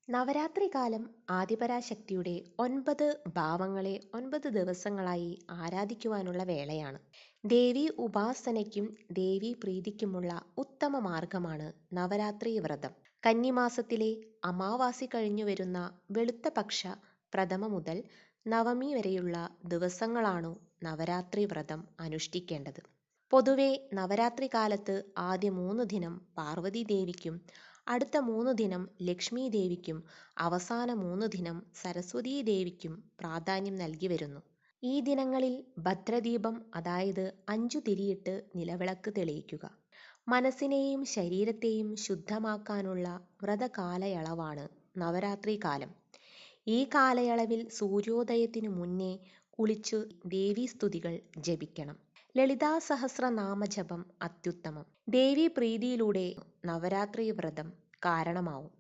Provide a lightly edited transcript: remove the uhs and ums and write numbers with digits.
നവരാത്രി കാലം ആദിപരാശക്തിയുടെ 9 ഭാവങ്ങളെ 9 ദിവസങ്ങളായി ആരാധിക്കുവാനുള്ള വേളയാണ്. ദേവീ ഉപാസനയ്ക്കും ദേവീ പ്രീതിക്കുമുള്ള ഉത്തമ മാർഗമാണ് നവരാത്രി വ്രതം. കന്നിമാസത്തിലെ അമാവാസി കഴിഞ്ഞു വരുന്ന വെളുത്ത പക്ഷ പ്രഥമ മുതൽ നവമി വരെയുള്ള ദിവസങ്ങളാണു നവരാത്രി വ്രതം അനുഷ്ഠിക്കേണ്ടത്. പൊതുവെ നവരാത്രി കാലത്ത് ആദ്യ 3 ദിനം പാർവതി ദേവിക്കും, അടുത്ത 3 ദിനം ലക്ഷ്മി ദേവിക്കും, അവസാന 3 ദിനം സരസ്വതീ ദേവിക്കും പ്രാധാന്യം നൽകി വരുന്നു. ഈ ദിനങ്ങളിൽ ഭദ്രദീപം, അതായത് 5 തിരിയിട്ട് നിലവിളക്ക് തെളിയിക്കുക. മനസ്സിനെയും ശരീരത്തെയും ശുദ്ധമാക്കാനുള്ള വ്രതകാലയളവാണ് നവരാത്രി കാലം. ഈ കാലയളവിൽ സൂര്യോദയത്തിനു മുന്നേ കുളിച്ചു ദേവീസ്തുതികൾ ജപിക്കണം. ലളിതാ സഹസ്രനാമജപം അത്യുത്തമം. ദേവീ പ്രീതിയിലൂടെ നവരാത്രി വ്രതം കാരണമാവും.